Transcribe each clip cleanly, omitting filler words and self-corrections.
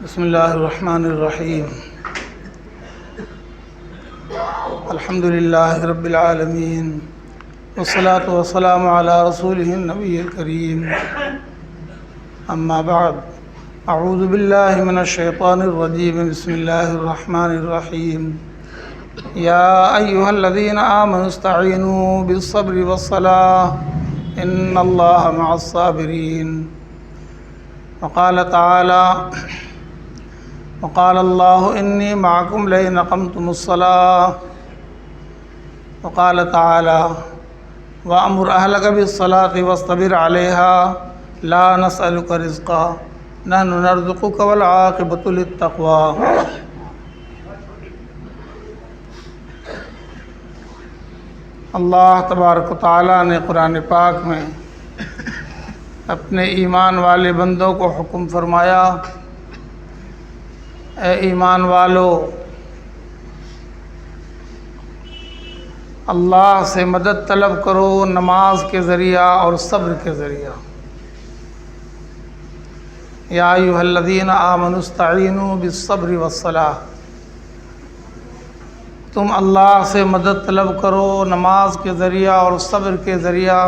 بسم اللہ الرحمن الرحیم الحمد للہ رب العالمین والصلاة والسلام علی رسولہ النبی الکریم اما بعد اعوذ باللہ من الشیطان الرجیم بسم اللہ الرحمن الرحیم یا ایہا الذین آمنوا استعینوا بالصبر والصلاة ان اللہ مع الصابرین وقال تعالی وقال اللہ انی معکم لئن اقمتم الصلاة وقال تعالی وأمر أهلك بالصلاة واصطبر عليها لا نسألك رزقا نحن نرزقك والعاقبة للتقوى۔ اللہ تبارک و تعالیٰ نے قرآن پاک میں اپنے ایمان والے بندوں کو حکم فرمایا، اے ایمان والو، اللہ سے مدد طلب کرو نماز کے ذریعہ اور صبر کے ذریعہ۔ یا ایھا الذین آمنوا استعینوا بالصبر والصلاۃ، تم اللہ سے مدد طلب کرو نماز کے ذریعہ اور صبر کے ذریعہ،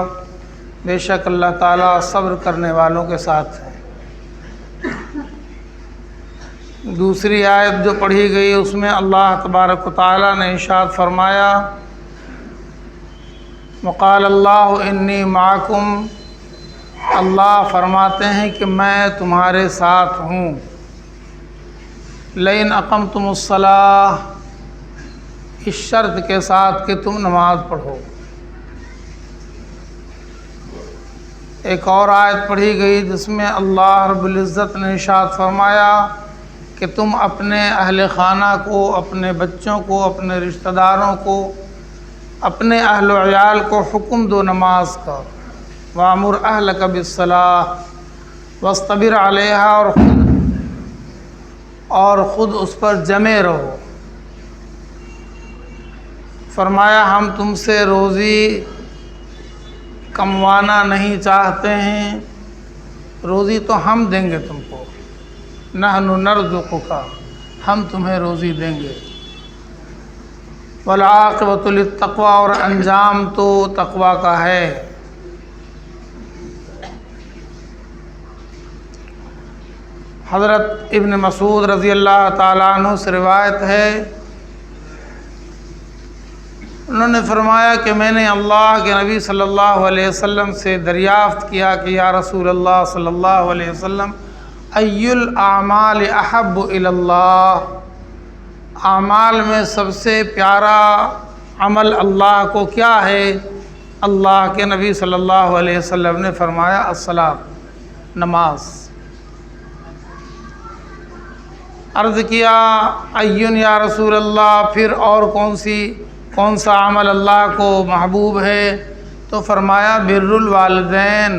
بے شک اللہ تعالیٰ صبر کرنے والوں کے ساتھ ہے۔ دوسری آیت جو پڑھی گئی اس میں اللہ تبارک و تعالیٰ نے ارشاد فرمایا وقال اللہ انی معکم، اللہ فرماتے ہیں کہ میں تمہارے ساتھ ہوں۔ لئن اقمتم الصلاۃ، اس شرط کے ساتھ کہ تم نماز پڑھو۔ ایک اور آیت پڑھی گئی جس میں اللہ رب العزت نے ارشاد فرمایا کہ تم اپنے اہل خانہ کو، اپنے بچوں کو، اپنے رشتہ داروں کو، اپنے اہل و عیال کو حکم دو نماز کا۔ وَأَمُرْ أَهْلَكَ بِالصَّلَاةِ وَاصْطَبِرْ عَلَيْهَا، اور خود اس پر جمے رہو۔ فرمایا ہم تم سے روزی کموانا نہیں چاہتے ہیں، روزی تو ہم دیں گے تم کو۔ نحن نرزقک، ہم تمہیں روزی دیں گے۔ والعاقبۃ للتقوی، اور انجام تو تقوی کا ہے۔ حضرت ابن مسعود رضی اللہ تعالیٰ عنہ سے روایت ہے، انہوں نے فرمایا کہ میں نے اللہ کے نبی صلی اللہ علیہ وسلم سے دریافت کیا کہ یا رسول اللہ صلی اللہ علیہ وسلم، ای الاعمال احب الی اللہ، اعمال میں سب سے پیارا عمل اللہ کو کیا ہے؟ اللہ کے نبی صلی اللہ علیہ وسلم نے فرمایا الصلاۃ، نماز۔ عرض کیا ایون یا رسول اللہ، پھر اور کون سا عمل اللہ کو محبوب ہے؟ تو فرمایا بر الوالدین،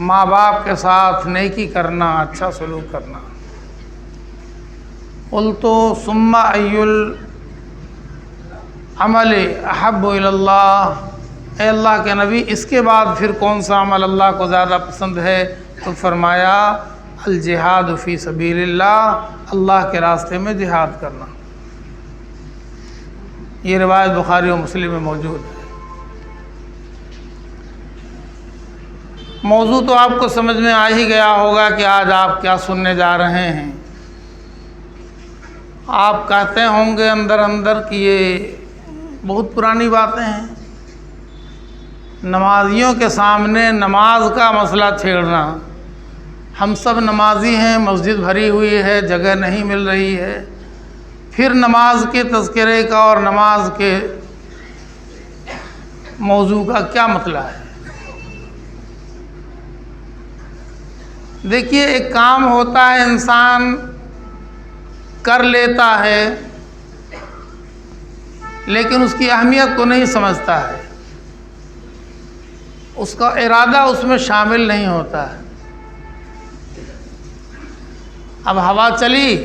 ماں باپ کے ساتھ نیکی کرنا، اچھا سلوک کرنا۔ قلت ثم ای العمل احب الی اللہ، اے اللہ کے نبی اس کے بعد پھر کون سا عمل اللہ کو زیادہ پسند ہے؟ تو فرمایا الجہاد فی سبیل اللہ، اللہ کے راستے میں جہاد کرنا۔ یہ روایت بخاری و مسلم میں موجود ہے۔ موضوع تو آپ کو سمجھ میں آ ہی گیا ہوگا کہ آج آپ کیا سننے جا رہے ہیں۔ آپ کہتے ہوں گے اندر اندر کہ یہ بہت پرانی باتیں ہیں، نمازیوں کے سامنے نماز کا مسئلہ چھیڑنا۔ ہم سب نمازی ہیں، مسجد بھری ہوئی ہے، جگہ نہیں مل رہی ہے، پھر نماز کے تذکرے کا اور نماز کے موضوع کا کیا مسئلہ ہے؟ دیکھیے، ایک کام ہوتا ہے انسان کر لیتا ہے لیکن اس کی اہمیت کو نہیں سمجھتا ہے، اس کا ارادہ اس میں شامل نہیں ہوتا ہے۔ اب ہوا چلی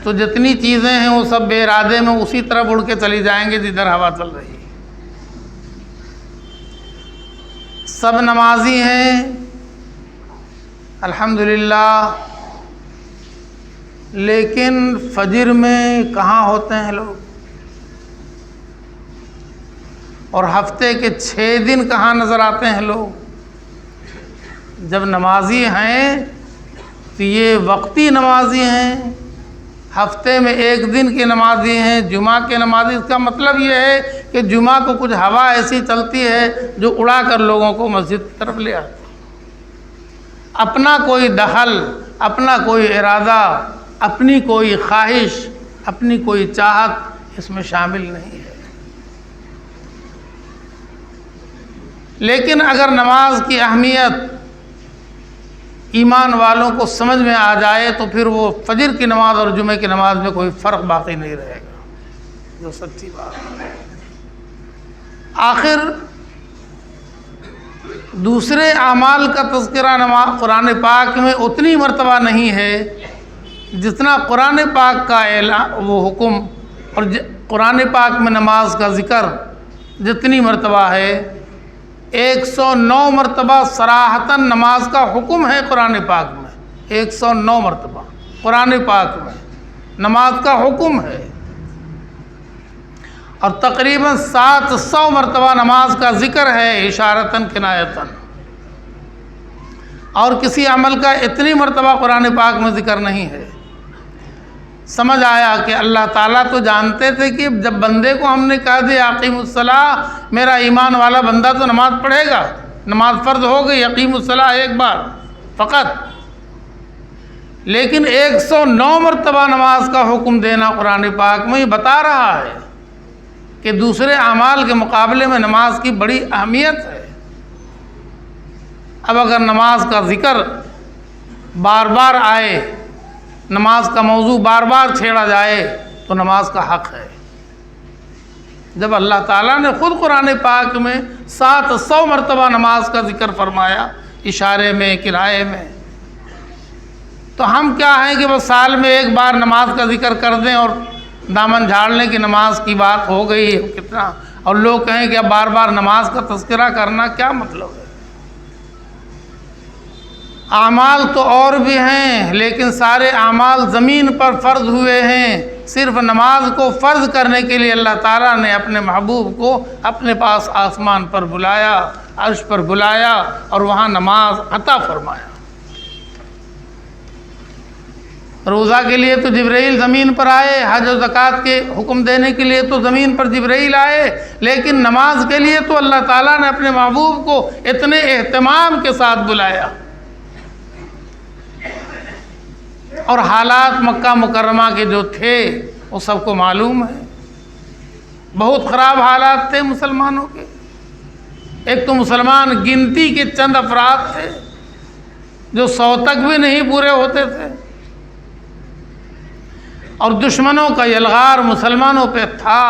تو جتنی چیزیں ہیں وہ سب بے ارادے میں اسی طرف اڑ کے چلی جائیں گے جدھر ہوا چل رہی ہے۔ سب نمازی ہیں الحمدللہ، لیکن فجر میں کہاں ہوتے ہیں لوگ، اور ہفتے کے 6 دن کہاں نظر آتے ہیں لوگ؟ جب نمازی ہیں تو یہ وقتی نمازی ہیں، ہفتے میں 1 دن کے نمازی ہیں، جمعہ کے نمازی۔ اس کا مطلب یہ ہے کہ جمعہ کو کچھ ہوا ایسی چلتی ہے جو اڑا کر لوگوں کو مسجد کی طرف لے آتی ہے۔ اپنا کوئی دخل، اپنا کوئی ارادہ، اپنی کوئی خواہش، اپنی کوئی چاہت اس میں شامل نہیں ہے۔ لیکن اگر نماز کی اہمیت ایمان والوں کو سمجھ میں آ جائے تو پھر وہ فجر کی نماز اور جمعے کی نماز میں کوئی فرق باقی نہیں رہے گا، جو سچی بات ہے۔ آخر دوسرے اعمال کا تذکرہ قرآن پاک میں اتنی مرتبہ نہیں ہے جتنا قرآن پاک کا وہ حکم اور قرآن پاک میں نماز کا ذکر جتنی مرتبہ ہے، 109 مرتبہ صراحتاً نماز کا حکم ہے قرآن پاک میں، 109 مرتبہ قرآن پاک میں نماز کا حکم ہے، اور تقریباً 700 مرتبہ نماز کا ذکر ہے اشارتاً کنایتاً، اور کسی عمل کا اتنی مرتبہ قرآن پاک میں ذکر نہیں ہے۔ سمجھ آیا کہ اللہ تعالیٰ تو جانتے تھے کہ جب بندے کو ہم نے کہا دیا اقیم الصلاۃ، میرا ایمان والا بندہ تو نماز پڑھے گا، نماز فرض ہو گئی، اقیم الصلاۃ ایک بار فقط، لیکن 109 مرتبہ نماز کا حکم دینا قرآن پاک میں یہ بتا رہا ہے کہ دوسرے اعمال کے مقابلے میں نماز کی بڑی اہمیت ہے۔ اب اگر نماز کا ذکر بار بار آئے، نماز کا موضوع بار بار چھیڑا جائے تو نماز کا حق ہے۔ جب اللہ تعالیٰ نے خود قرآن پاک میں 700 مرتبہ نماز کا ذکر فرمایا، اشارے میں، کنایے میں، تو ہم کیا ہیں کہ بس سال میں ایک بار نماز کا ذکر کر دیں اور دامن جھاڑ لیں کہ نماز کی بات ہو گئی کتنا، اور لوگ کہیں کہ اب بار بار نماز کا تذکرہ کرنا کیا مطلب ہے؟ اعمال تو اور بھی ہیں، لیکن سارے اعمال زمین پر فرض ہوئے ہیں، صرف نماز کو فرض کرنے کے لیے اللہ تعالیٰ نے اپنے محبوب کو اپنے پاس آسمان پر بلایا، عرش پر بلایا اور وہاں نماز عطا فرمایا۔ روزہ کے لیے تو جبرائیل زمین پر آئے، حج و زکوٰۃ کے حکم دینے کے لیے تو زمین پر جبرائیل آئے، لیکن نماز کے لیے تو اللہ تعالیٰ نے اپنے محبوب کو اتنے اہتمام کے ساتھ بلایا۔ اور حالات مکہ مکرمہ کے جو تھے وہ سب کو معلوم ہے، بہت خراب حالات تھے مسلمانوں کے۔ ایک تو مسلمان گنتی کے چند افراد تھے جو 100 تک بھی نہیں پورے ہوتے تھے، اور دشمنوں کا یلغار مسلمانوں پہ تھا،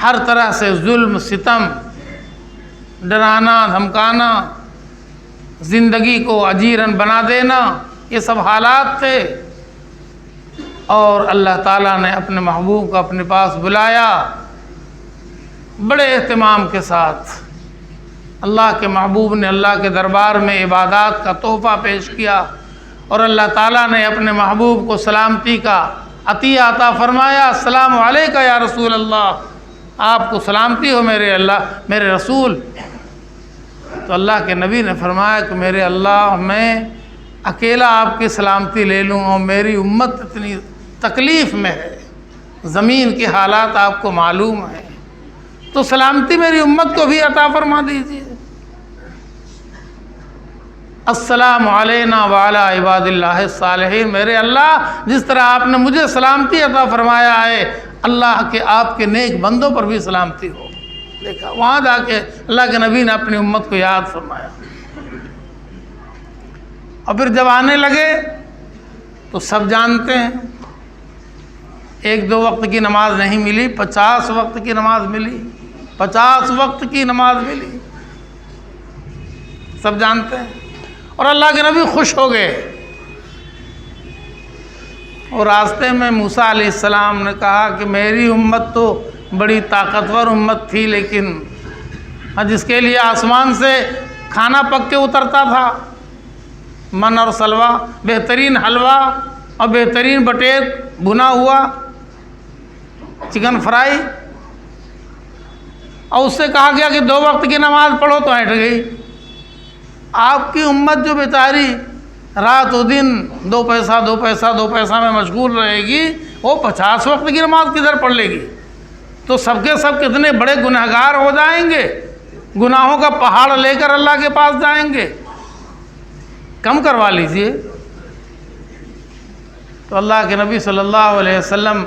ہر طرح سے ظلم ستم، ڈرانا دھمکانا، زندگی کو اجیرن بنا دینا، یہ سب حالات تھے۔ اور اللہ تعالیٰ نے اپنے محبوب کو اپنے پاس بلایا بڑے اہتمام کے ساتھ۔ اللہ کے محبوب نے اللہ کے دربار میں عبادات کا تحفہ پیش کیا، اور اللہ تعالیٰ نے اپنے محبوب کو سلامتی کا عطیہ عطا فرمایا۔ السلام علیکہ یا رسول اللہ، آپ کو سلامتی ہو میرے رسول۔ تو اللہ کے نبی نے فرمایا کہ میرے اللہ، میں اکیلا آپ کی سلامتی لے لوں، اور میری امت اتنی تکلیف میں ہے، زمین کے حالات آپ کو معلوم ہیں، تو سلامتی میری امت کو بھی عطا فرما دیجیے۔ السلام علینا وعلی عباد اللہ الصالحین، میرے اللہ جس طرح آپ نے مجھے سلامتی عطا فرمایا ہے، اللہ کے آپ کے نیک بندوں پر بھی سلامتی ہو۔ دیکھا وہاں جا کے اللہ کے نبی نے اپنی امت کو یاد فرمایا۔ اور پھر جب آنے لگے تو سب جانتے ہیں، 1-2 وقت کی نماز نہیں ملی، 50 وقت کی نماز ملی، 50 وقت کی نماز ملی، سب جانتے ہیں۔ اور اللہ کے نبی خوش ہو گئے، اور راستے میں موسیٰ علیہ السلام نے کہا کہ میری امت تو بڑی طاقتور امت تھی، لیکن جس کے لیے آسمان سے کھانا پک کے اترتا تھا، من اور سلوہ، بہترین حلوہ، اور بہترین بٹیر بھنا ہوا چکن فرائی، اور اس سے کہا گیا کہ 2 وقت کی نماز پڑھو تو ہٹ گئی۔ آپ کی امت جو بیچاری رات و دن 2 پیسہ 2 پیسہ 2 پیسہ میں مشغول رہے گی، وہ 50 وقت کی نماز کدھر پڑھ لے گی؟ تو سب کے سب کتنے بڑے گنہگار ہو جائیں گے، گناہوں کا پہاڑ لے کر اللہ کے پاس جائیں گے۔ کم کروا لیجئے۔ تو اللہ کے نبی صلی اللہ علیہ وسلم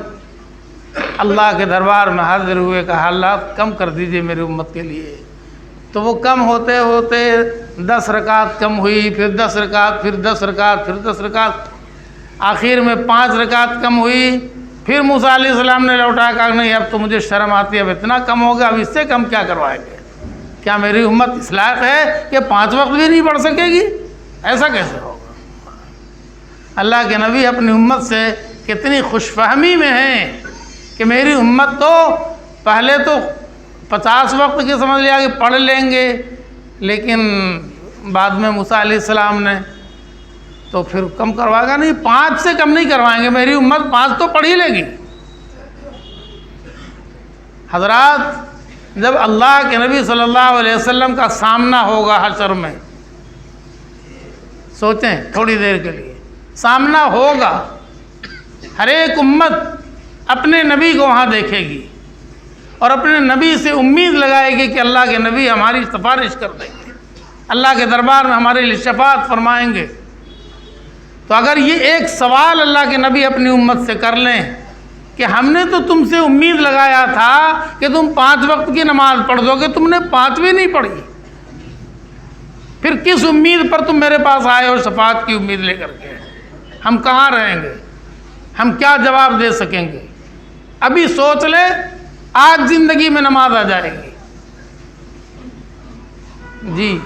اللہ کے دربار میں حاضر ہوئے، کہا اللہ کم کر دیجئے میری امت کے لیے۔ تو وہ کم ہوتے ہوتے 10 رکعت کم ہوئی، پھر 10 رکعت، پھر 10 رکعت، پھر 10 رکعت، آخر میں 5 رکعت کم ہوئی۔ پھر موسیٰ علیہ السلام نے لوٹا کہا نہیں اب تو مجھے شرم آتی ہے، اب اتنا کم ہو گیا، اب اس سے کم کیا کروائیں گے؟ کیا میری امت اس لائق ہے کہ 5 وقت بھی نہیں پڑھ سکے گی؟ ایسا کیسے ہوگا؟ اللہ کے نبی اپنی امت سے کتنی خوش فہمی میں ہیں کہ میری امت تو پہلے تو 50 وقت کی سمجھ لیا کہ پڑھ لیں گے، لیکن بعد میں موسیٰ علیہ السلام نے تو پھر کم کروائے گا، نہیں 5 سے کم نہیں کروائیں گے، میری امت 5 تو پڑھ ہی لے گی۔ حضرات، جب اللہ کے نبی صلی اللہ علیہ وسلم کا سامنا ہوگا حشر میں، سوچیں تھوڑی دیر کے لیے، سامنا ہوگا، ہر ایک امت اپنے نبی کو وہاں دیکھے گی اور اپنے نبی سے امید لگائے گی کہ اللہ کے نبی ہماری سفارش کر دیں گے، اللہ کے دربار میں ہمارے لیے شفاعت فرمائیں گے۔ تو اگر یہ ایک سوال اللہ کے نبی اپنی امت سے کر لیں کہ ہم نے تو تم سے امید لگایا تھا کہ تم 5 وقت کی نماز پڑھ دو گے، تم نے 5 بھی نہیں پڑھی، پھر کس امید پر تم میرے پاس آئے ہو شفاعت کی امید لے کر کے؟ ہم کہاں رہیں گے؟ ہم کیا جواب دے سکیں گے؟ ابھی سوچ لے، آج زندگی میں نماز آ جائے گی۔ جی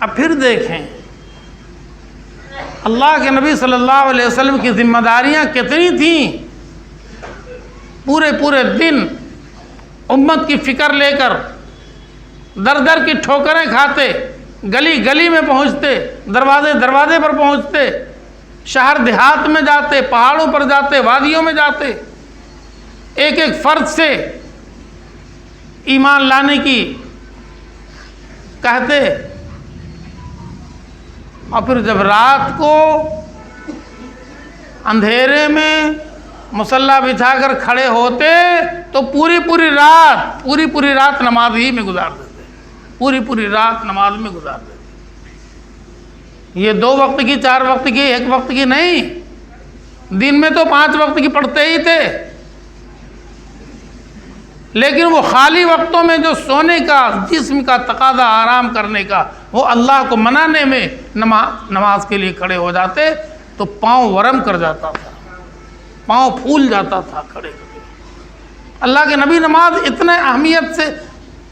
اب پھر دیکھیں اللہ کے نبی صلی اللہ علیہ وسلم کی ذمہ داریاں کتنی تھیں۔ پورے دن امت کی فکر لے کر در در کی ٹھوکریں کھاتے، گلی گلی میں پہنچتے، دروازے دروازے پر پہنچتے، شہر دیہات میں جاتے، پہاڑوں پر جاتے، وادیوں میں جاتے، ایک ایک فرد سے ایمان لانے کی کہتے، اور پھر جب رات کو اندھیرے میں مصلی بچھا کر کھڑے ہوتے تو پوری رات نماز ہی میں گزار دیتے، پوری رات نماز میں گزار دیتے۔ یہ 2 وقت کی، 4 وقت کی، 1 وقت کی نہیں، دن میں تو 5 وقت کی پڑھتے ہی تھے، لیکن وہ خالی وقتوں میں جو سونے کا، جسم کا تقاضا آرام کرنے کا، وہ اللہ کو منانے میں نماز کے لیے کھڑے ہو جاتے تو پاؤں ورم کر جاتا تھا، پاؤں پھول جاتا تھا کھڑے کھڑے۔ اللہ کے نبی نماز اتنے اہمیت سے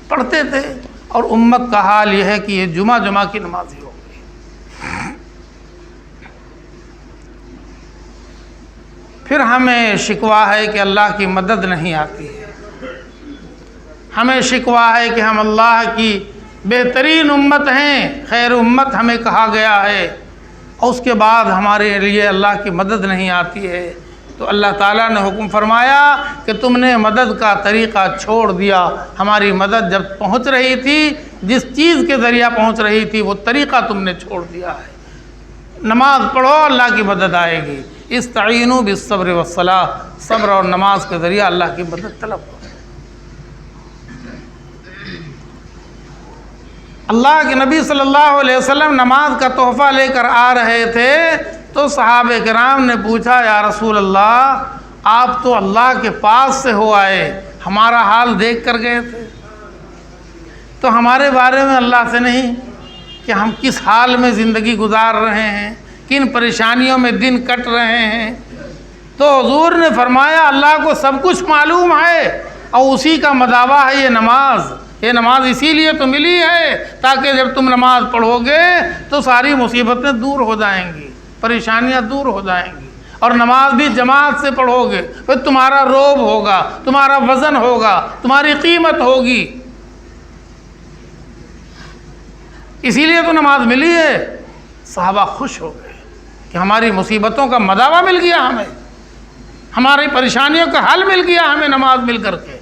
پڑھتے تھے، اور امت کا حال یہ ہے کہ یہ جمعہ کی نماز ہی ہو گئی۔ پھر ہمیں شکوہ ہے کہ اللہ کی مدد نہیں آتی ہے، ہمیں شکوہ ہے کہ ہم اللہ کی بہترین امت ہیں، خیر امت ہمیں کہا گیا ہے، اور اس کے بعد ہمارے لیے اللہ کی مدد نہیں آتی ہے۔ تو اللہ تعالیٰ نے حکم فرمایا کہ تم نے مدد کا طریقہ چھوڑ دیا، ہماری مدد جب پہنچ رہی تھی، جس چیز کے ذریعہ پہنچ رہی تھی وہ طریقہ تم نے چھوڑ دیا ہے۔ نماز پڑھو، اللہ کی مدد آئے گی۔ استعینوا بالصبر والصلاۃ، صبر اور نماز کے ذریعہ اللہ کی مدد طلب کرو۔ اللہ کے نبی صلی اللہ علیہ وسلم نماز کا تحفہ لے کر آ رہے تھے تو صحابہ کرام نے پوچھا یا رسول اللہ، آپ تو اللہ کے پاس سے ہو آئے، ہمارا حال دیکھ کر گئے تھے، تو ہمارے بارے میں اللہ سے نہیں کہ ہم کس حال میں زندگی گزار رہے ہیں، کن پریشانیوں میں دن کٹ رہے ہیں؟ تو حضور نے فرمایا اللہ کو سب کچھ معلوم ہے، اور اسی کا مداوع ہے یہ نماز اسی لیے تو ملی ہے تاکہ جب تم نماز پڑھو گے تو ساری مصیبتیں دور ہو جائیں گی، پریشانیاں دور ہو جائیں گی، اور نماز بھی جماعت سے پڑھو گے، پھر تمہارا روب ہوگا، تمہارا وزن ہوگا، تمہاری قیمت ہوگی۔ اسی لیے تو نماز ملی ہے۔ صحابہ خوش ہو گئے کہ ہماری مصیبتوں کا مداوع مل گیا، ہمیں ہماری پریشانیوں کا حل مل گیا ہمیں نماز مل کر کے۔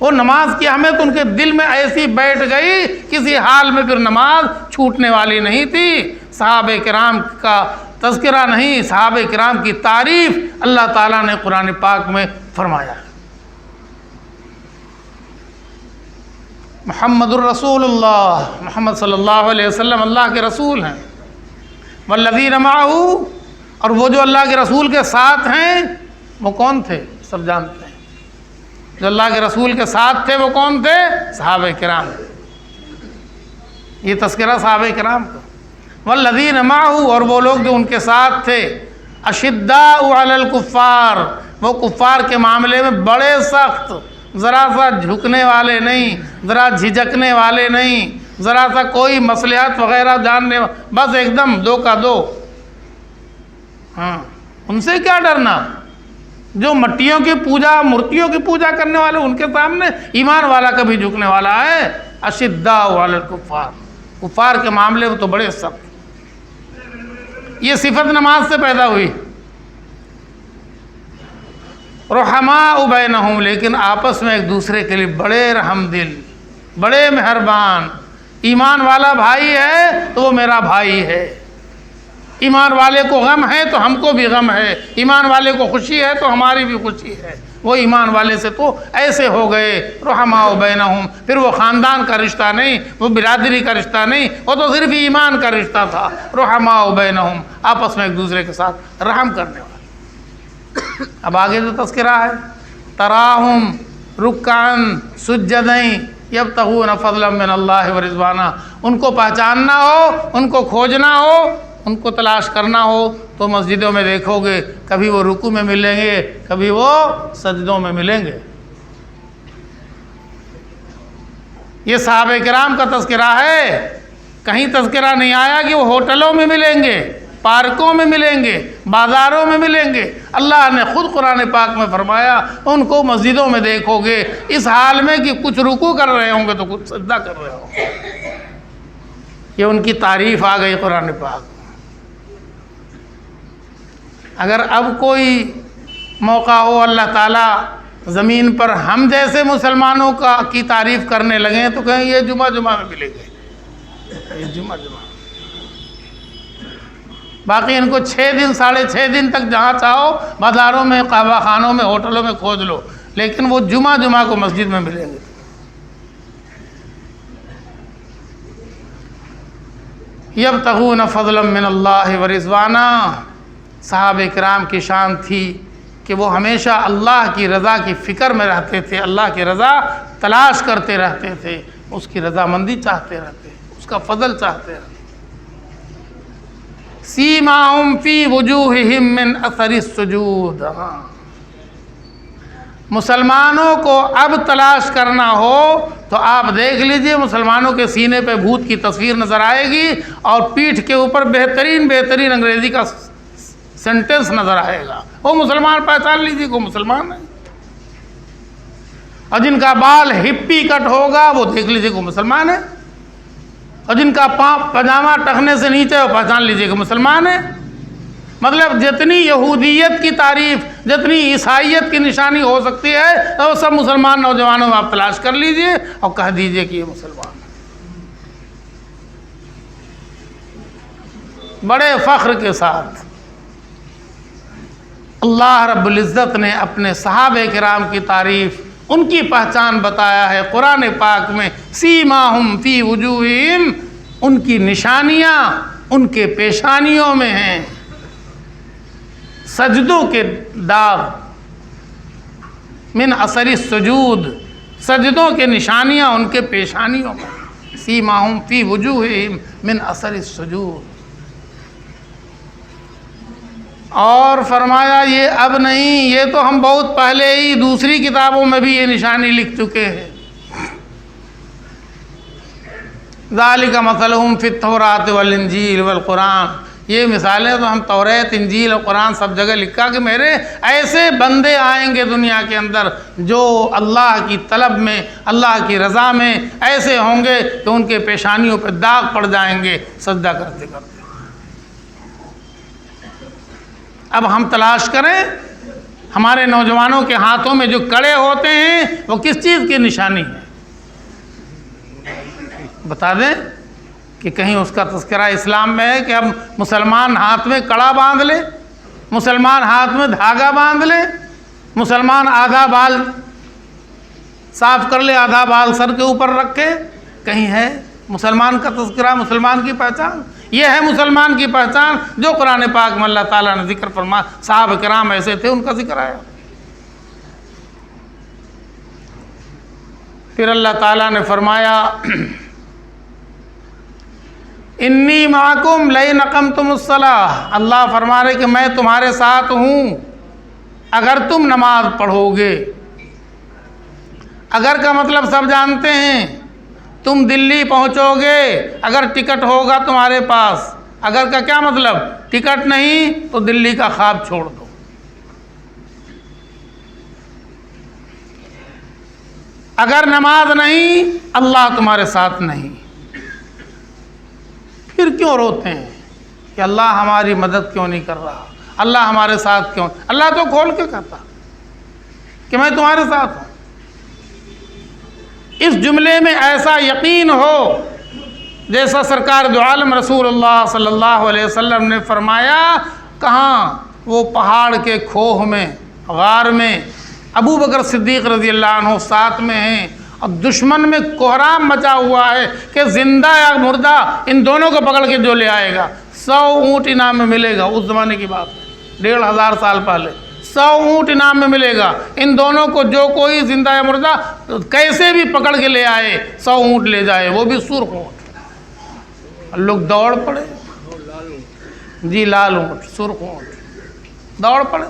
وہ نماز کی ہمیں تو ان کے دل میں ایسی بیٹھ گئی، کسی حال میں پھر نماز چھوٹنے والی نہیں تھی۔ صحابہ کرام کا تذکرہ نہیں، صحابہ کرام کی تعریف اللہ تعالیٰ نے قرآن پاک میں فرمایا ہے۔ محمد الرسول اللہ، محمد صلی اللہ علیہ وسلم اللہ کے رسول ہیں۔ والذین معہ، اور وہ جو اللہ کے رسول کے ساتھ ہیں وہ کون تھے؟ سب جانتے ہیں۔ جو اللہ کے رسول کے ساتھ تھے وہ کون تھے؟ صحابہ کرام۔ یہ تذکرہ صحابہ کرام کا۔ والذین معہ، اور وہ لوگ جو ان کے ساتھ تھے، اشداء علی الکفار، وہ کفار کے معاملے میں بڑے سخت، ذرا سا جھکنے والے نہیں، ذرا جھجکنے والے نہیں، ذرا سا کوئی مصلحت وغیرہ جاننے، بس ایک دم دو کا دو۔ ہاں، ان سے کیا ڈرنا؟ جو مٹیوں کی پوجا، مورتیوں کی پوجا کرنے والے، ان کے سامنے ایمان والا کبھی جھکنے والا ہے؟ اشداء علی الکفار، کفار کے معاملے میں تو بڑے سخت۔ یہ صفت نماز سے پیدا ہوئی۔ رحماء بینہم، لیکن آپس میں ایک دوسرے کے لیے بڑے رحم دل، بڑے مہربان۔ ایمان والا بھائی ہے تو وہ میرا بھائی ہے، ایمان والے کو غم ہے تو ہم کو بھی غم ہے، ایمان والے کو خوشی ہے تو ہماری بھی خوشی ہے۔ وہ ایمان والے سے تو ایسے ہو گئے، رحماء بینہم۔ پھر وہ خاندان کا رشتہ نہیں، وہ برادری کا رشتہ نہیں، وہ تو صرف ایمان کا رشتہ تھا۔ رحماء بینہم، آپس میں ایک دوسرے کے ساتھ رحم کرنے والے۔ اب آگے جو تذکرہ ہے، تراہم رکعن سجدین یبتغون فضلا من اللہ ورضوانا، ان کو پہچاننا ہو، ان کو کھوجنا ہو، ان کو تلاش کرنا ہو تو مسجدوں میں دیکھو گے، کبھی وہ رکوع میں ملیں گے، کبھی وہ سجدوں میں ملیں گے۔ یہ صحابہ کرام کا تذکرہ ہے۔ کہیں تذکرہ نہیں آیا کہ وہ ہوٹلوں میں ملیں گے، پارکوں میں ملیں گے، بازاروں میں ملیں گے۔ اللہ نے خود قرآن پاک میں فرمایا ان کو مسجدوں میں دیکھو گے، اس حال میں کہ کچھ رکوع کر رہے ہوں گے تو کچھ سجدہ کر رہے ہوں گے۔ یہ ان کی تعریف آ گئی قرآن پاک۔ اگر اب کوئی موقع ہو اللہ تعالیٰ زمین پر ہم جیسے مسلمانوں کی تعریف کرنے لگیں تو کہیں یہ جمعہ جمعہ میں ملیں گے، یہ جمعہ جمعہ۔ باقی ان کو 6 دن 6.5 دن تک جہاں چاہو بازاروں میں، قہوہ خانوں میں، ہوٹلوں میں کھوج لو، لیکن وہ جمعہ جمعہ کو مسجد میں ملیں گے۔ یبتغون فضلا من اللہ ورضوانا، صحابہ کرام کی شان تھی کہ وہ ہمیشہ اللہ کی رضا کی فکر میں رہتے تھے، اللہ کی رضا تلاش کرتے رہتے تھے، اس کی رضامندی چاہتے رہتے، اس کا فضل چاہتے رہتے۔ سیماہم فی وجوہہم من اثر السجود، مسلمانوں کو اب تلاش کرنا ہو تو آپ دیکھ لیجئے، مسلمانوں کے سینے پہ بھوت کی تصویر نظر آئے گی اور پیٹھ کے اوپر بہترین انگریزی کا سینٹنس نظر آئے گا۔ وہ مسلمان پہچان لیجیے کہ وہ مسلمان ہے۔ اور جن کا بال ہپی کٹ ہوگا وہ دیکھ لیجیے کہ وہ مسلمان ہے، اور جن کا پاجامہ ٹخنے سے نیچے وہ پہچان لیجیے کہ مسلمان ہے۔ مطلب جتنی یہودیت کی تعریف، جتنی عیسائیت کی نشانی ہو سکتی ہے وہ سب مسلمان نوجوانوں میں آپ تلاش کر لیجئے اور کہہ دیجئے کہ یہ مسلمان ہے۔ بڑے فخر کے ساتھ اللہ رب العزت نے اپنے صحابہ کرام کی تعریف، ان کی پہچان بتایا ہے قرآن پاک میں۔ سیماہم فی وجوہہم، ان کی نشانیاں ان کے پیشانیوں میں ہیں، سجدوں کے داغ، من اثر السجود، سجدوں کے نشانیاں ان کے پیشانیوں میں۔ سیماہم فی وجوہہم من اثر السجود۔ اور فرمایا یہ اب نہیں، یہ تو ہم بہت پہلے ہی دوسری کتابوں میں بھی یہ نشانی لکھ چکے ہیں۔ ذالک مثلہم فی التوراۃ والانجیل والقرآن، یہ مثالیں تو ہم توریت، انجیل اور قرآن سب جگہ لکھا کہ میرے ایسے بندے آئیں گے دنیا کے اندر جو اللہ کی طلب میں، اللہ کی رضا میں ایسے ہوں گے کہ ان کے پیشانیوں پہ داغ پڑ جائیں گے سجدہ کرتے کرتے۔ اب ہم تلاش کریں ہمارے نوجوانوں کے ہاتھوں میں جو کڑے ہوتے ہیں وہ کس چیز کی نشانی ہے، بتا دیں کہ کہیں اس کا تذکرہ اسلام میں ہے کہ اب مسلمان ہاتھ میں کڑا باندھ لے، مسلمان ہاتھ میں دھاگا باندھ لے، مسلمان آدھا بال صاف کر لے، آدھا بال سر کے اوپر رکھے، کہیں ہے مسلمان کا تذکرہ، مسلمان کی پہچان؟ یہ ہے مسلمان کی پہچان جو قرآن پاک میں اللہ تعالیٰ نے ذکر فرمایا۔ صحابہ کرام ایسے تھے، ان کا ذکر آیا۔ پھر اللہ تعالیٰ نے فرمایا انی معکم لئن اقمتم الصلاۃ، اللہ فرما رہے کہ میں تمہارے ساتھ ہوں اگر تم نماز پڑھو گے۔ اگر کا مطلب سب جانتے ہیں، تم دلی پہنچو گے اگر ٹکٹ ہوگا تمہارے پاس۔ اگر کا کیا مطلب؟ ٹکٹ نہیں تو دلی کا خواب چھوڑ دو۔ اگر نماز نہیں، اللہ تمہارے ساتھ نہیں، پھر کیوں روتے ہیں کہ اللہ ہماری مدد کیوں نہیں کر رہا، اللہ ہمارے ساتھ کیوں؟ اللہ تو کھول کے کہتا کہ میں تمہارے ساتھ ہوں۔ اس جملے میں ایسا یقین ہو جیسا سرکار دو عالم رسول اللہ صلی اللہ علیہ وسلم نے فرمایا، کہاں؟ وہ پہاڑ کے کھوہ میں، غار میں، ابو بکر صدیق رضی اللہ عنہ ساتھ میں ہیں، اور دشمن میں کوہرام مچا ہوا ہے کہ زندہ یا مردہ ان دونوں کو پکڑ کے جو لے آئے گا 100 اونٹ انعام میں ملے گا۔ اس زمانے کی بات ہے، 1500 سال پہلے 100 اونٹ انعام میں ملے گا۔ ان دونوں کو جو کوئی زندہ یا مردہ کیسے بھی پکڑ کے لے آئے 100 اونٹ لے جائے، وہ بھی سرخ اونٹ۔ لوگ دوڑ پڑے، جی لال اونٹ، سرخ اونٹ، دوڑ پڑے۔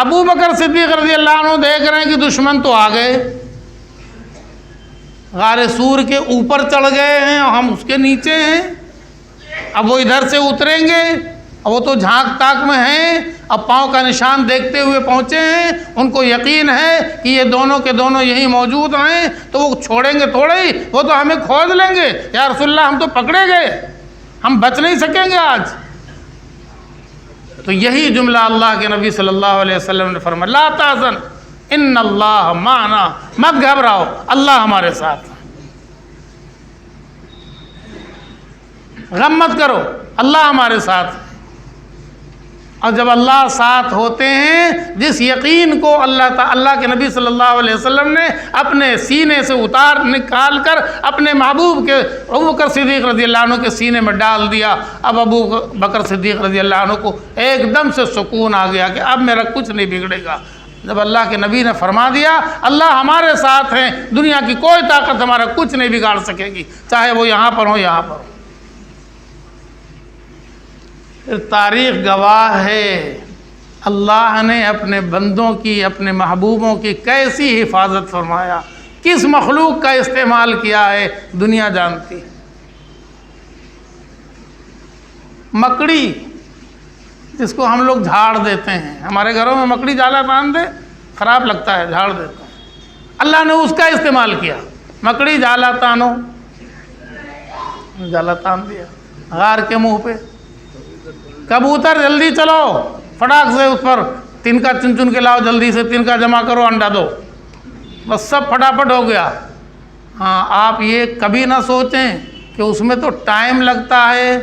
ابو بکر صدیق رضی اللہ عنہ دیکھ رہے ہیں کہ دشمن تو آ گئے، غار سور کے اوپر چڑھ گئے ہیں اور ہم اس کے نیچے ہیں۔ اب وہ ادھر سے اتریں گے، اور وہ تو جھانک تاک میں ہیں، اب پاؤں کا نشان دیکھتے ہوئے پہنچے ہیں، ان کو یقین ہے کہ یہ دونوں کے دونوں یہیں موجود ہیں، تو وہ چھوڑیں گے تھوڑے ہی، وہ تو ہمیں کھود لیں گے۔ یا رسول اللہ ہم تو پکڑے گئے، ہم بچ نہیں سکیں گے آج۔ تو یہی جملہ اللہ کے نبی صلی اللہ علیہ وسلم نے فرمایا، لا تحزن ان اللہ معنا، مت گھبراؤ، اللہ ہمارے ساتھ، غم مت کرو، اللہ ہمارے ساتھ۔ اور جب اللہ ساتھ ہوتے ہیں، جس یقین کو اللہ کے نبی صلی اللہ علیہ وسلم نے اپنے سینے سے نکال کر اپنے محبوب کے ابو بکر صدیق رضی اللہ عنہ کے سینے میں ڈال دیا، اب ابو بکر صدیق رضی اللہ عنہ کو ایک دم سے سکون آ گیا کہ اب میرا کچھ نہیں بگڑے گا۔ جب اللہ کے نبی نے فرما دیا اللہ ہمارے ساتھ ہیں، دنیا کی کوئی طاقت ہمارا کچھ نہیں بگاڑ سکے گی، چاہے وہ یہاں پر ہو یہاں پر ہو۔ تاریخ گواہ ہے اللہ نے اپنے بندوں کی، اپنے محبوبوں کی کیسی حفاظت فرمایا، کس مخلوق کا استعمال کیا ہے دنیا جانتی۔ مکڑی جس کو ہم لوگ جھاڑ دیتے ہیں، ہمارے گھروں میں مکڑی جالا باندھ دے خراب لگتا ہے، جھاڑ دیتے ہیں، اللہ نے اس کا استعمال کیا۔ مکڑی جالا تانو، جالا تان دیا غار کے منہ پہ۔ کبوتر جلدی چلو، فٹاک سے اس پر تنکا چن چن کے لاؤ، جلدی سے تنکا جمع کرو، انڈا دو، بس سب پھٹافٹ ہو گیا۔ ہاں آپ یہ کبھی نہ سوچیں کہ اس میں تو ٹائم لگتا ہے،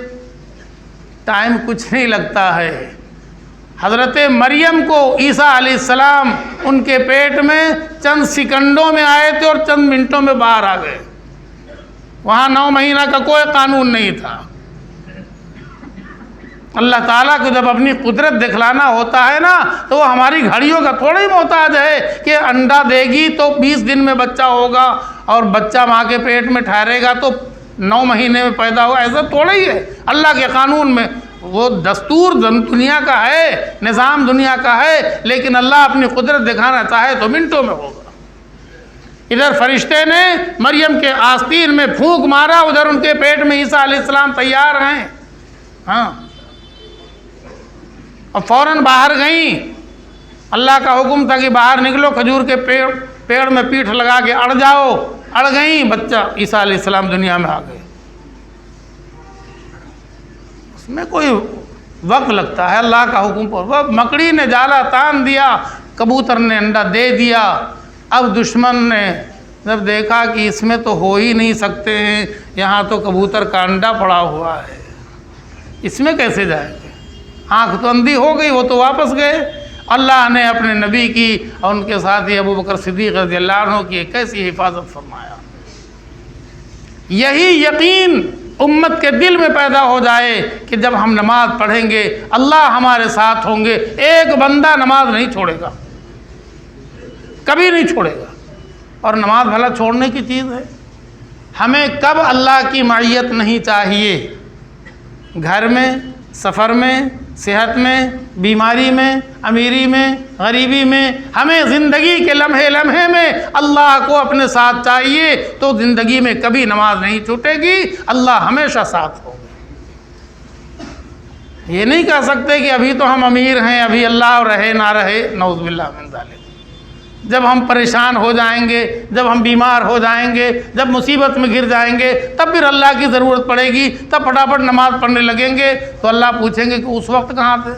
ٹائم کچھ نہیں لگتا ہے۔ حضرت مریم کو عیسیٰ علیہ السلام ان کے پیٹ میں چند سیکنڈوں میں آئے تھے اور چند منٹوں میں باہر آ گئے، وہاں 9 مہینہ کا کوئی قانون نہیں تھا۔ اللہ تعالیٰ کو جب اپنی قدرت دکھلانا ہوتا ہے نا، تو وہ ہماری گھڑیوں کا تھوڑا ہی محتاج ہے کہ انڈا دے گی تو 20 دن میں بچہ ہوگا اور بچہ ماں کے پیٹ میں ٹھہرے گا تو 9 مہینے میں پیدا ہوگا، ایسا تھوڑا ہی ہے۔ اللہ کے قانون میں وہ دستور دنیا کا ہے، نظام دنیا کا ہے، لیکن اللہ اپنی قدرت دکھانا چاہے تو منٹوں میں ہوگا۔ ادھر فرشتے نے مریم کے آستین میں پھونک مارا، ادھر ان کے پیٹ میں عیسیٰ علیہ السلام تیار ہیں۔ ہاں اور فوراً باہر گئیں۔ اللہ کا حکم تھا کہ باہر نکلو، کھجور کے پیڑ میں پیٹھ لگا کے اڑ جاؤ، اڑ گئیں، بچہ عیسیٰ علیہ السلام دنیا میں آ گئے۔ اس میں کوئی وقت لگتا ہے اللہ کا حکم پر۔ وہ مکڑی نے جالا تان دیا، کبوتر نے انڈا دے دیا۔ اب دشمن نے جب دیکھا کہ اس میں تو ہو ہی نہیں سکتے ہیں، یہاں تو کبوتر کا انڈا پڑا ہوا ہے، اس میں کیسے جائیں گے؟ آنکھ تو اندھی ہو گئی، وہ تو واپس گئے۔ اللہ نے اپنے نبی کی اور ان کے ساتھی ابو بکر صدیق رضی اللہ عنہ کی کیسی حفاظت فرمایا۔ یہی یقین امت کے دل میں پیدا ہو جائے کہ جب ہم نماز پڑھیں گے اللہ ہمارے ساتھ ہوں گے، ایک بندہ نماز نہیں چھوڑے گا، کبھی نہیں چھوڑے گا۔ اور نماز بھلا چھوڑنے کی چیز ہے؟ ہمیں کب اللہ کی معیت نہیں چاہیے؟ گھر میں، سفر میں، صحت میں، بیماری میں، امیری میں، غریبی میں، ہمیں زندگی کے لمحے لمحے میں اللہ کو اپنے ساتھ چاہیے، تو زندگی میں کبھی نماز نہیں چھوٹے گی، اللہ ہمیشہ ساتھ ہوگا۔ یہ نہیں کہہ سکتے کہ ابھی تو ہم امیر ہیں، ابھی اللہ رہے نہ رہے، نعوذ باللہ من ذالک۔ جب ہم پریشان ہو جائیں گے، جب ہم بیمار ہو جائیں گے، جب مصیبت میں گر جائیں گے، تب پھر اللہ کی ضرورت پڑے گی، تب پھٹافٹ نماز پڑھنے لگیں گے، تو اللہ پوچھیں گے کہ اس وقت کہاں تھے؟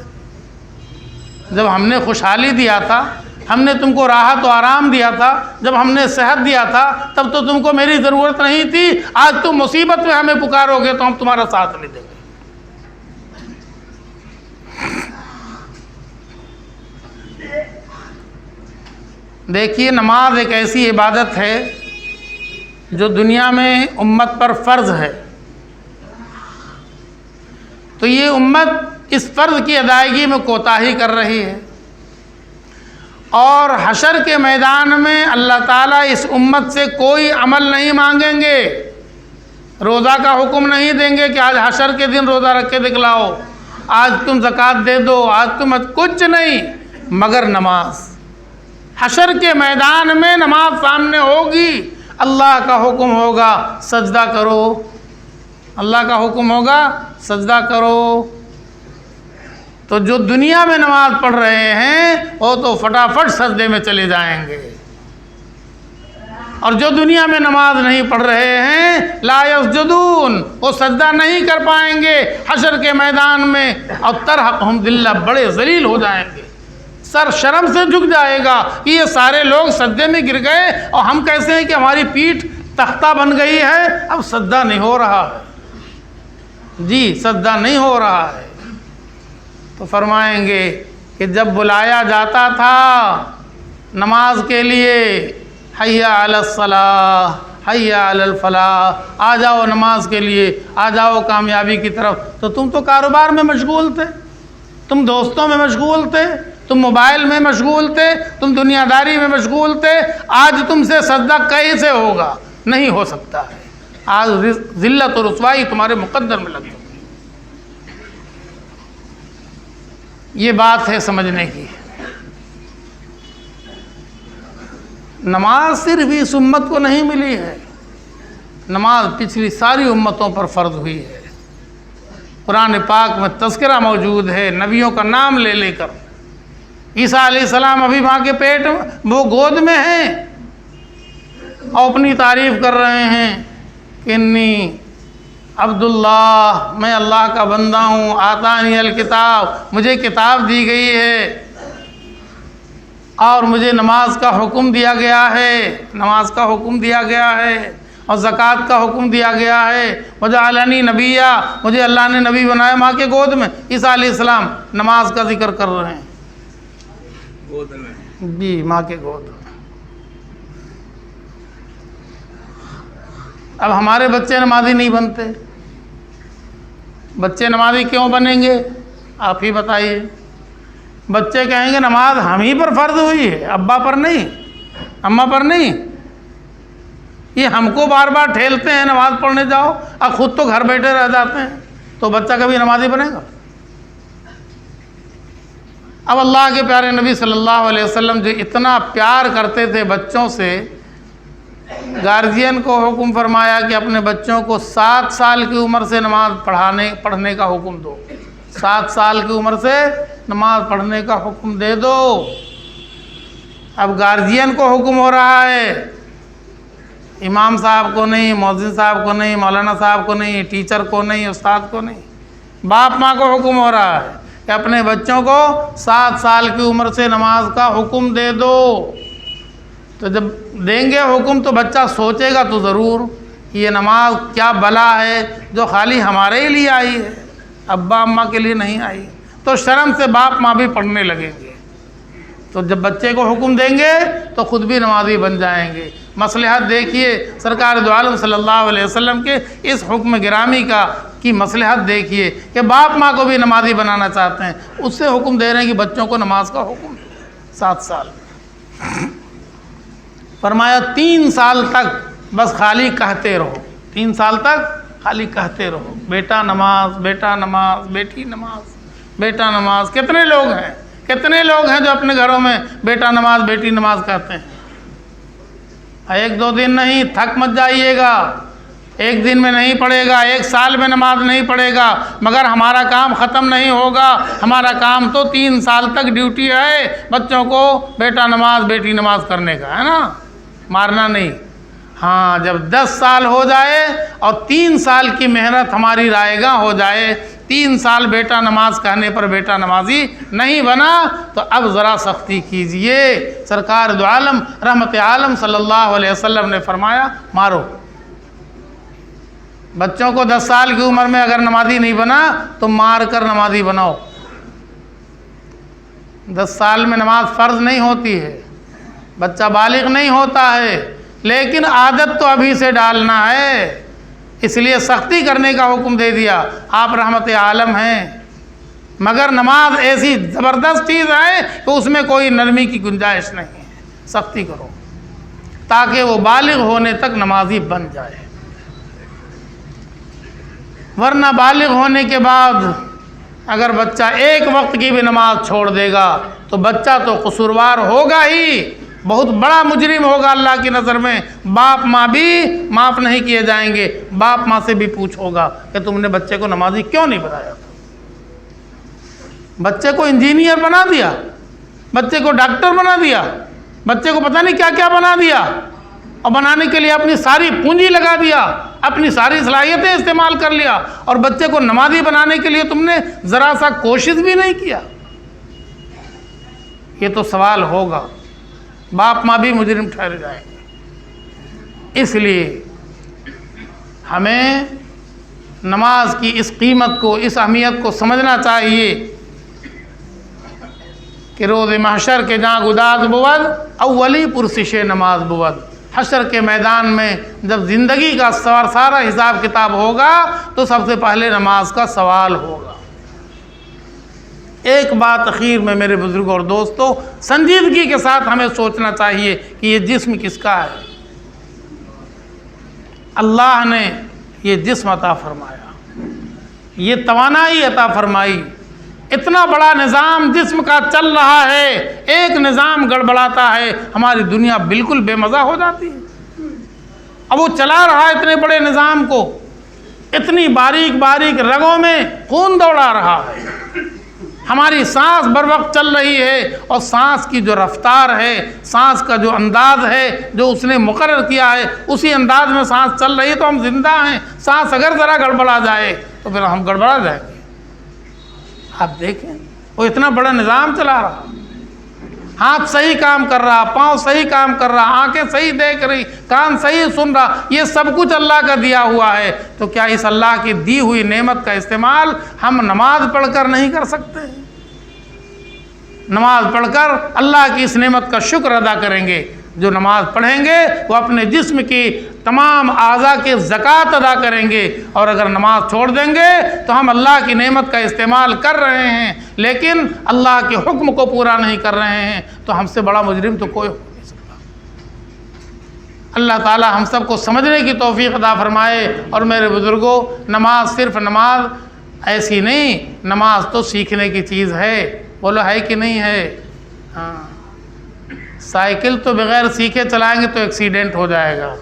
جب ہم نے خوشحالی دیا تھا، ہم نے تم کو راحت و آرام دیا تھا، جب ہم نے صحت دیا تھا، تب تو تم کو میری ضرورت نہیں تھی، آج تم مصیبت میں ہمیں پکارو گے تو ہم تمہارا ساتھ نہیں دیں گے۔ دیکھیے، نماز ایک ایسی عبادت ہے جو دنیا میں امت پر فرض ہے، تو یہ امت اس فرض کی ادائیگی میں کوتاہی کر رہی ہے، اور حشر کے میدان میں اللہ تعالیٰ اس امت سے کوئی عمل نہیں مانگیں گے، روزہ کا حکم نہیں دیں گے کہ آج حشر کے دن روزہ رکھ کے دکھلاؤ، آج تم زکوٰۃ دے دو، آج تم کچھ نہیں مگر نماز۔ حشر کے میدان میں نماز سامنے ہوگی، اللہ کا حکم ہوگا سجدہ کرو، اللہ کا حکم ہوگا سجدہ کرو۔ تو جو دنیا میں نماز پڑھ رہے ہیں وہ تو فٹافٹ سجدے میں چلے جائیں گے، اور جو دنیا میں نماز نہیں پڑھ رہے ہیں لا یسجدون، وہ سجدہ نہیں کر پائیں گے حشر کے میدان میں، اور ترحقہم ذلہ، بڑے ذلیل ہو جائیں گے، سر شرم سے جھک جائے گا کہ یہ سارے لوگ سجدے میں گر گئے اور ہم کیسے ہیں کہ ہماری پیٹھ تختہ بن گئی ہے، اب سجدہ نہیں ہو رہا ہے، جی سجدہ نہیں ہو رہا ہے۔ تو فرمائیں گے کہ جب بلایا جاتا تھا نماز کے لیے، حی علی الصلاۃ، حی علی الفلاح، آ جاؤ نماز کے لیے، آ جاؤ کامیابی کی طرف، تو تم تو کاروبار میں مشغول تھے، تم دوستوں میں مشغول تھے، تم موبائل میں مشغول تھے، تم دنیا داری میں مشغول تھے، آج تم سے سجدہ کیسے ہوگا؟ نہیں ہو سکتا ہے، آج ذلت و رسوائی تمہارے مقدر میں لگ چکی۔ یہ بات ہے سمجھنے کی۔ نماز صرف اس امت کو نہیں ملی ہے، نماز پچھلی ساری امتوں پر فرض ہوئی ہے۔ قرآن پاک میں تذکرہ موجود ہے نبیوں کا نام لے لے کر۔ عیسیٰ علیہ السلام ابھی ماں کے پیٹ وہ گود میں ہیں اور اپنی تعریف کر رہے ہیں کہ انی عبداللہ، میں اللہ کا بندہ ہوں، آتانی الکتاب، مجھے کتاب دی گئی ہے اور مجھے نماز کا حکم دیا گیا ہے، نماز کا حکم دیا گیا ہے اور زکوٰۃ کا حکم دیا گیا ہے، وجعلنی نبیّا، مجھے اللہ نے نبی بنایا ماں کے گود میں۔ عیسیٰ علیہ السلام نماز کا ذکر کر رہے ہیں، گود میں، جی ماں کے گود میں۔ اب ہمارے بچے نمازی نہیں بنتے، بچے نمازی کیوں بنیں گے؟ آپ ہی بتائیے۔ بچے کہیں گے نماز ہم ہی پر فرض ہوئی ہے، ابا پر نہیں، اماں پر نہیں، یہ ہم کو بار بار ٹھیلتے ہیں نماز پڑھنے جاؤ، اور خود تو گھر بیٹھے رہ جاتے ہیں، تو بچہ کبھی نمازی بنے گا؟ اب اللہ کے پیارے نبی صلی اللہ علیہ وسلم جو اتنا پیار کرتے تھے بچوں سے، گارجین کو حکم فرمایا کہ اپنے بچوں کو 7 سال کی عمر سے نماز پڑھنے کا حکم دو، 7 سال کی عمر سے نماز پڑھنے کا حکم دے دو۔ اب گارجین کو حکم ہو رہا ہے، امام صاحب کو نہیں، مؤذن صاحب کو نہیں، مولانا صاحب کو نہیں، ٹیچر کو نہیں، استاد کو نہیں، باپ ماں کو حکم ہو رہا ہے کہ اپنے بچوں کو 7 سال کی عمر سے نماز کا حکم دے دو۔ تو جب دیں گے حکم تو بچہ سوچے گا تو ضرور یہ نماز کیا بلا ہے جو خالی ہمارے ہی لیے آئی ہے، ابا اماں کے لیے نہیں آئی، تو شرم سے باپ ماں بھی پڑھنے لگیں گے۔ تو جب بچے کو حکم دیں گے تو خود بھی نمازی بن جائیں گے۔ مصلحت دیکھیے سرکار دو عالم صلی اللہ علیہ وسلم کے اس حکم گرامی کی مصلحت دیکھیے کہ باپ ماں کو بھی نمازی بنانا چاہتے ہیں، اس سے حکم دے رہے ہیں کہ بچوں کو نماز کا حکم 7 سال۔ فرمایا 3 سال تک بس خالی کہتے رہو، 3 سال تک خالی کہتے رہو، بیٹا نماز، بیٹا نماز، بیٹی نماز، بیٹا نماز۔ کتنے لوگ ہیں جو اپنے گھروں میں بیٹا نماز بیٹی نماز کہتے ہیں؟ 1-2 دن نہیں، تھک مت جائیے گا، 1 دن میں نہیں پڑھے گا، 1 سال میں نماز نہیں پڑھے گا، مگر ہمارا کام ختم نہیں ہوگا۔ ہمارا کام تو 3 سال تک ڈیوٹی ہے بچوں کو بیٹا نماز بیٹی نماز کرنے کا، ہے نا، مارنا نہیں۔ ہاں جب 10 سال ہو جائے اور 3 سال کی محنت ہماری رائے گاہ ہو جائے، 3 سال بیٹا نماز کہنے پر بیٹا نمازی نہیں بنا، تو اب ذرا سختی کیجئے۔ سرکار دو عالم رحمت عالم صلی اللہ علیہ وسلم نے فرمایا مارو۔ بچوں کو 10 سال کی عمر میں اگر نمازی نہیں بنا تو مار کر نمازی بناؤ۔ 10 سال میں نماز فرض نہیں ہوتی ہے، بچہ بالغ نہیں ہوتا ہے، لیکن عادت تو ابھی سے ڈالنا ہے، اس لیے سختی کرنے کا حکم دے دیا۔ آپ رحمت عالم ہیں، مگر نماز ایسی زبردست چیز ہے کہ اس میں کوئی نرمی کی گنجائش نہیں ہے، سختی کرو تاکہ وہ بالغ ہونے تک نمازی بن جائے، ورنہ بالغ ہونے کے بعد اگر بچہ 1 وقت کی بھی نماز چھوڑ دے گا تو بچہ تو قصوروار ہوگا ہی، بہت بڑا مجرم ہوگا اللہ کی نظر میں۔ باپ ماں بھی معاف نہیں کیے جائیں گے، باپ ماں سے بھی پوچھو گا کہ تم نے بچے کو نمازی کیوں نہیں بنایا؟ بچے کو انجینئر بنا دیا، بچے کو ڈاکٹر بنا دیا، بچے کو پتہ نہیں کیا کیا بنا دیا، اور بنانے کے لیے اپنی ساری پونجی لگا دیا، اپنی ساری صلاحیتیں استعمال کر لیا، اور بچے کو نمازی بنانے کے لیے تم نے ذرا سا کوشش بھی نہیں کیا۔ یہ تو سوال ہوگا، باپ ماں بھی مجرم ٹھہر جائیں گے۔ اس لیے ہمیں نماز کی اس قیمت کو، اس اہمیت کو سمجھنا چاہیے کہ روز محشر کے جہاں گداز بود اولی پرسش نماز بود۔ حشر کے میدان میں جب زندگی کا سارا حساب کتاب ہوگا تو سب سے پہلے نماز کا سوال ہوگا۔ ایک بات اخیر میں میرے بزرگوں اور دوستوں، سنجیدگی کے ساتھ ہمیں سوچنا چاہیے کہ یہ جسم کس کا ہے؟ اللہ نے یہ جسم عطا فرمایا، یہ توانائی عطا فرمائی، اتنا بڑا نظام جسم کا چل رہا ہے، ایک نظام گڑبڑاتا ہے، ہماری دنیا بالکل بے مزہ ہو جاتی ہے۔ اب وہ چلا رہا ہے اتنے بڑے نظام کو، اتنی باریک باریک رگوں میں خون دوڑا رہا ہے، ہماری سانس بر وقت چل رہی ہے، اور سانس کی جو رفتار ہے، سانس کا جو انداز ہے جو اس نے مقرر کیا ہے، اسی انداز میں سانس چل رہی ہے، تو ہم زندہ ہیں۔ سانس اگر ذرا گڑبڑا جائے تو پھر ہم گڑبڑا جائیں گے۔ آپ دیکھیں وہ اتنا بڑا نظام چلا رہا، ہاتھ صحیح کام کر رہا، پاؤں صحیح کام کر رہا، آنکھیں صحیح دیکھ رہی، کان صحیح سن رہا، یہ سب کچھ اللہ کا دیا ہوا ہے، تو کیا اس اللہ کی دی ہوئی نعمت کا استعمال ہم نماز پڑھ کر نہیں کر سکتے؟ نماز پڑھ کر اللہ کی اس نعمت کا شکر ادا کریں گے۔ جو نماز پڑھیں گے وہ اپنے جسم کی تمام اعضاء کی زکوٰۃ ادا کریں گے، اور اگر نماز چھوڑ دیں گے تو ہم اللہ کی نعمت کا استعمال کر رہے ہیں لیکن اللہ کے حکم کو پورا نہیں کر رہے ہیں، تو ہم سے بڑا مجرم تو کوئی ہو نہیں سکتا۔ اللہ تعالی ہم سب کو سمجھنے کی توفیق عطا فرمائے۔ اور میرے بزرگوں، نماز صرف نماز ایسی نہیں، نماز تو سیکھنے کی چیز ہے۔ بولو ہے کہ نہیں ہے؟ ہاں، سائیکل تو بغیر سیکھے چلائیں گے تو ایکسیڈنٹ ہو جائے گا۔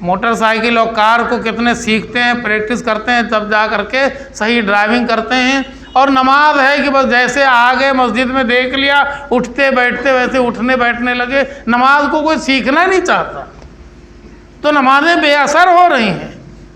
موٹر سائیکل اور کار کو کتنے سیکھتے ہیں، پریکٹس کرتے ہیں، تب جا کر کے صحیح ڈرائیونگ کرتے ہیں، اور نماز ہے کہ بس جیسے آ گئے مسجد میں دیکھ لیا اٹھتے بیٹھتے ویسے اٹھنے بیٹھنے لگے، نماز کو کوئی سیکھنا نہیں چاہتا، تو نمازیں بے اثر ہو رہی ہیں،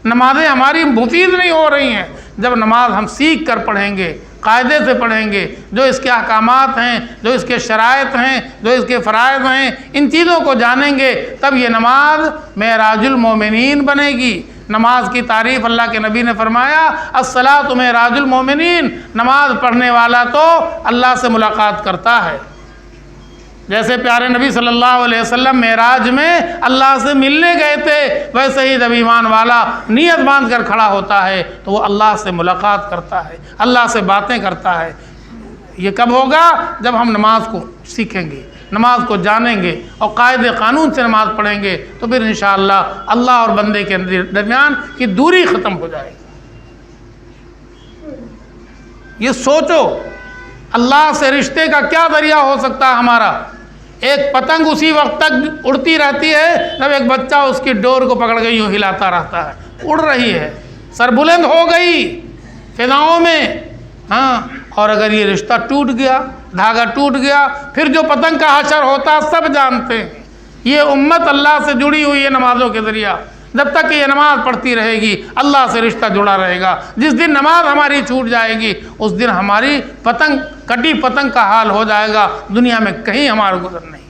نمازیں ہماری مفید نہیں ہو رہی ہیں۔ جب نماز ہم سیکھ کر پڑھیں گے، قاعدے سے پڑھیں گے، جو اس کے احکامات ہیں، جو اس کے شرائط ہیں، جو اس کے فرائض ہیں، ان چیزوں کو جانیں گے، تب یہ نماز معراج المومنین بنے گی۔ نماز کی تعریف اللہ کے نبی نے فرمایا الصلاۃ معراج المومنین، نماز پڑھنے والا تو اللہ سے ملاقات کرتا ہے۔ جیسے پیارے نبی صلی اللہ علیہ وسلم معراج میں اللہ سے ملنے گئے تھے، ویسے ہی جب ایمان والا نیت باندھ کر کھڑا ہوتا ہے تو وہ اللہ سے ملاقات کرتا ہے، اللہ سے باتیں کرتا ہے۔ یہ کب ہوگا؟ جب ہم نماز کو سیکھیں گے، نماز کو جانیں گے اور قاعدے قانون سے نماز پڑھیں گے، تو پھر انشاءاللہ اللہ اور بندے کے درمیان کی دوری ختم ہو جائے گی۔ یہ سوچو اللہ سے رشتے کا کیا ذریعہ ہو سکتا ہے ہمارا؟ ایک پتنگ اسی وقت تک اڑتی رہتی ہے جب ایک بچہ اس کی ڈور کو پکڑ کے یوں ہلاتا رہتا ہے، اڑ رہی ہے، سر بلند ہو گئی فضاؤں میں، ہاں، اور اگر یہ رشتہ ٹوٹ گیا، دھاگا ٹوٹ گیا، پھر جو پتنگ کا حشر ہوتا سب جانتے ہیں۔ یہ امت اللہ سے جڑی ہوئی ہے نمازوں کے ذریعہ، جب تک کہ یہ نماز پڑھتی رہے گی اللہ سے رشتہ جڑا رہے گا۔ جس دن نماز ہماری چھوٹ جائے گی اس دن ہماری پتنگ کٹی پتنگ کا حال ہو جائے گا، دنیا میں کہیں ہمارا گزر نہیں۔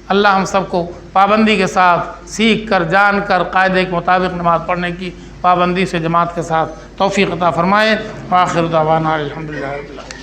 اللہ ہم سب کو پابندی کے ساتھ سیکھ کر جان کر قاعدے کے مطابق نماز پڑھنے کی پابندی سے جماعت کے ساتھ توفیق عطا فرمائے۔ وآخر دعوانا الحمدللہ رب العالمین۔